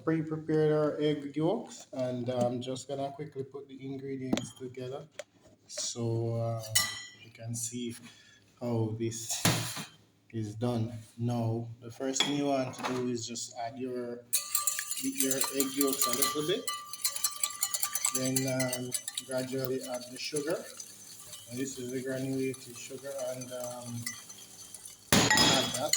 pre-prepared our egg yolks, and I'm just gonna quickly put the ingredients together so you can see how this is done. Now, the first thing you want to do is just add beat your egg yolks a little bit, then gradually add the sugar. And this is the granulated sugar, and add that.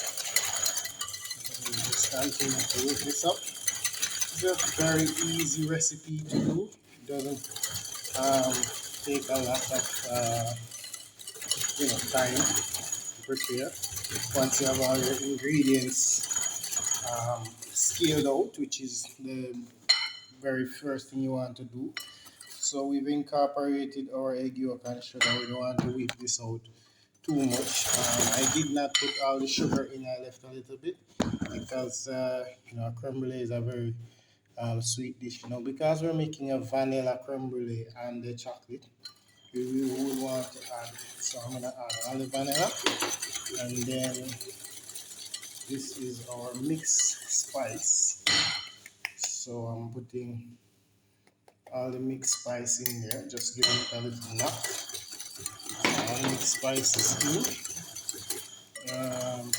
And we just continue to whip this up. It's a very easy recipe to do. It doesn't take a lot of time to prepare. Once you have all your ingredients scaled out, which is the very first thing you want to do. So we've incorporated our egg yolk and sugar. We don't want to whip this out too much. I did not put all the sugar in. I left a little bit because creme brulee is a very sweet dish. Because we're making a vanilla creme brulee and the chocolate, we would want to add. So I'm gonna add all the vanilla, and then this is our mixed spice. So I'm putting all the mixed spice in there, just giving it a little knock. All mixed spices in, and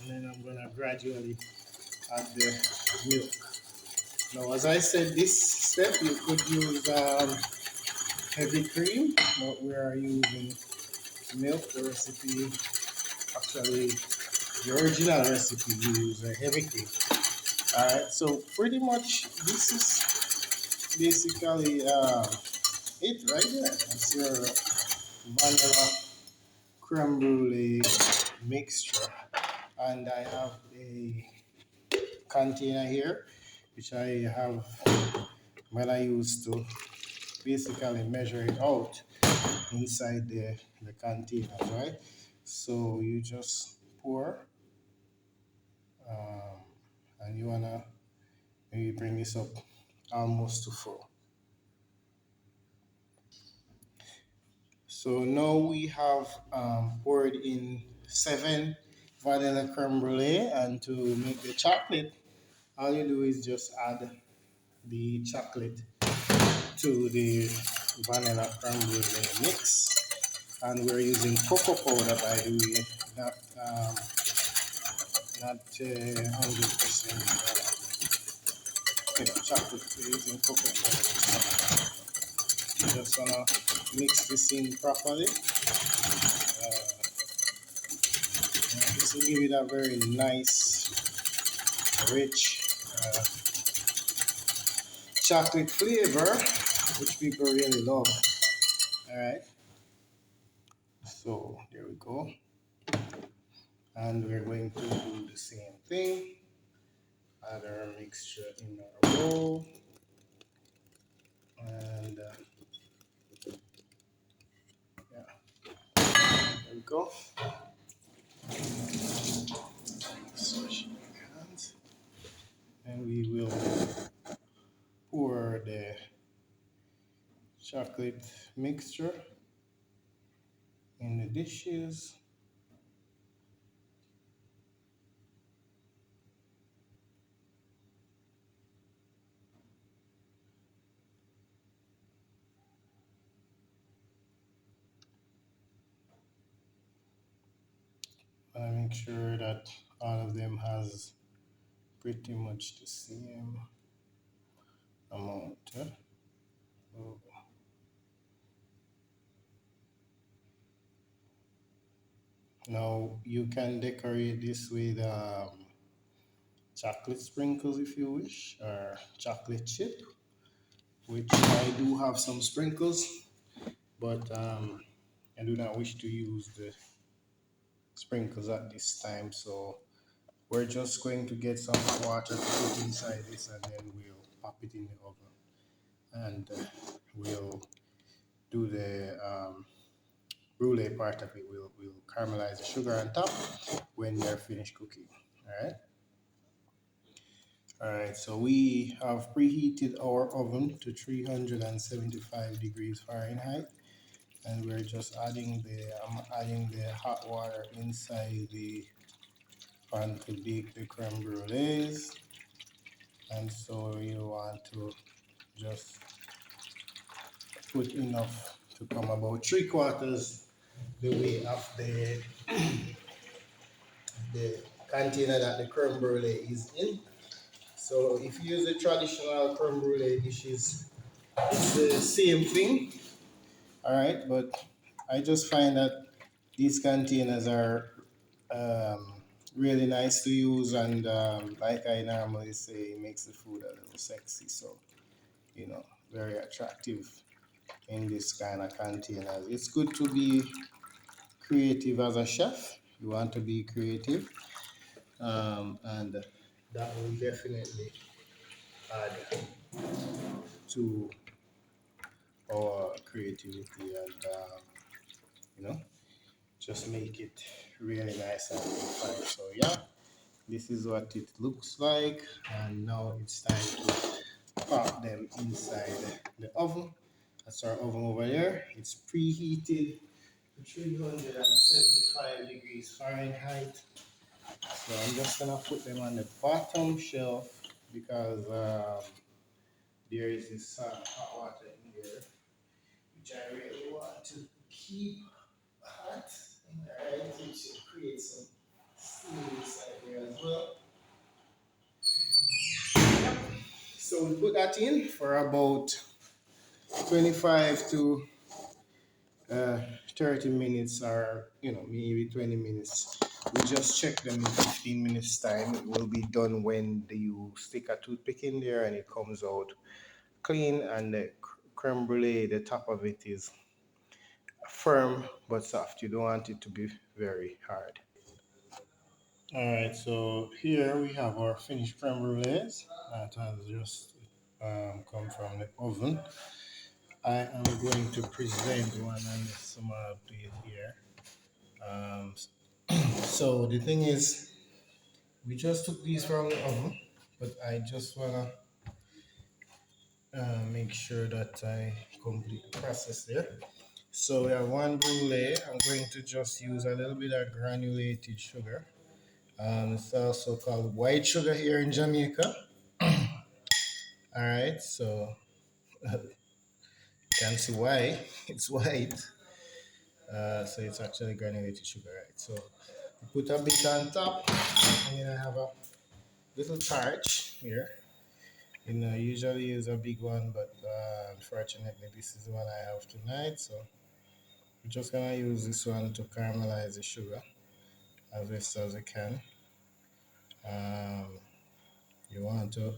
then I'm gonna gradually add the milk. Now, as I said, this step you could use heavy cream, but we are using milk. The recipe, actually, the original recipe, you use a heavy cream. Alright, so pretty much this is basically it right there. That's your vanilla creme brulee mixture, and I have a container here which I have when I used to basically measure it out inside the container, right? So you just pour, um, and you wanna maybe bring this up almost to full. So now we have poured in 7 vanilla creme brulee, and to make the chocolate, all you do is just add the chocolate to the vanilla creme brulee mix. And we're using cocoa powder, by the way, not 100% chocolate. We're using cocoa powder. Just wanna mix this in properly. This will give it a very nice, rich chocolate flavor, which people really love. All right. So there we go. And we're going to do the same thing. Add our mixture in our bowl. And there we go. Wash your hands. And we will pour the chocolate mixture in the dishes. I make sure that all of them has pretty much the same amount. So now you can decorate this with chocolate sprinkles if you wish, or chocolate chip, which I do have some sprinkles, but I do not wish to use the sprinkles at this time. So we're just going to get some water to put inside this, and then we'll pop it in the oven, and we'll do the brulee part of it. We'll caramelize the sugar on top when they're finished cooking. All right, so we have preheated our oven to 375 degrees Fahrenheit, and we're just adding I'm adding the hot water inside the pan to bake the creme brulees. and so you want to just put enough to come about 3/4 the way of the container that the creme brulee is in. So if you use a traditional creme brulee dishes, it's the same thing. All right, but I just find that these containers are um, really nice to use, and like I normally say, it makes the food a little sexy. So, you know, very attractive in this kind of containers. It's good to be creative as a chef. You want to be creative, and that will definitely add to our creativity and you know just make it really nice and fine. So yeah, this is what it looks like, and now it's time to pop them inside the oven. That's our oven over there. It's preheated to 375 degrees Fahrenheit. So I'm just gonna put them on the bottom shelf because there is this hot water in there, which I really want to keep hot. Alright, which creates some steam inside there as well. So we put that in for about 25 to uh, 30 minutes, or maybe 20 minutes. We just check them in 15 minutes time. It will be done when you stick a toothpick in there and it comes out clean, and the creme brulee, the top of it is firm but soft. You don't want it to be very hard. All right, so here we have our finished creme brulees that has just come from the oven. I am going to present one on the small plate here. Um, so the thing is, we just took these from the oven, but I just wanna make sure that I complete the process there. So we have one brulee. I'm going to just use a little bit of granulated sugar. It's also called white sugar here in Jamaica. All right, so you can see why it's white. So it's actually granulated sugar, right? So we put a bit on top, and then I have a little torch here. I usually use a big one, but unfortunately, this is the one I have tonight. So we're just gonna use this one to caramelize the sugar as best as I can. Um, you want to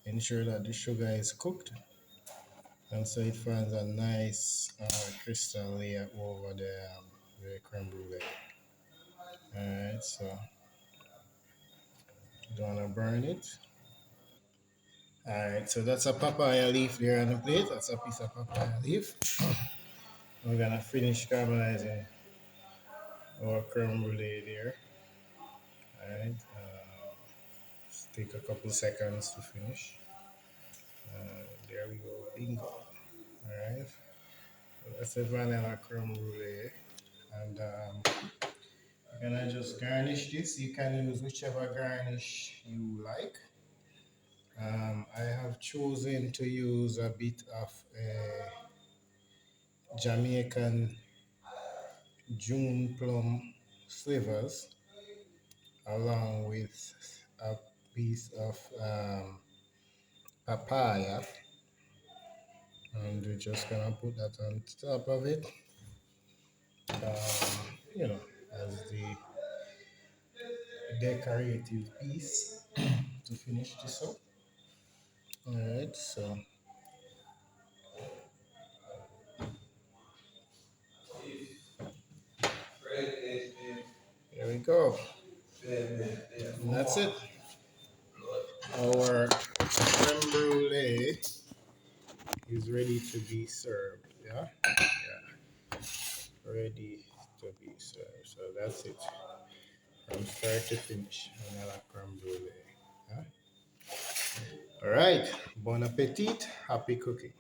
ensure that the sugar is cooked, and so it forms a nice crystal layer over the creme brulee. Alright, so you don't want to burn it. Alright, so that's a papaya leaf there on the plate. That's a piece of papaya leaf. We're gonna finish caramelizing our creme brulee there. Alright, take a couple seconds to finish. There we go, bingo. Alright, so that's the vanilla creme brulee. And you're gonna just garnish this. You can use whichever garnish you like. I have chosen to use a bit of Jamaican June plum slivers along with a piece of papaya, and we're just gonna put that on top of it, you know, as the decorative piece to finish this up. All right, so here we go. And that's it. Our creme brulee is ready to be served. Yeah, ready to be served. So that's it from start to finish. Vanilla creme brulee. Yeah? All right. Bon appetit. Happy cooking.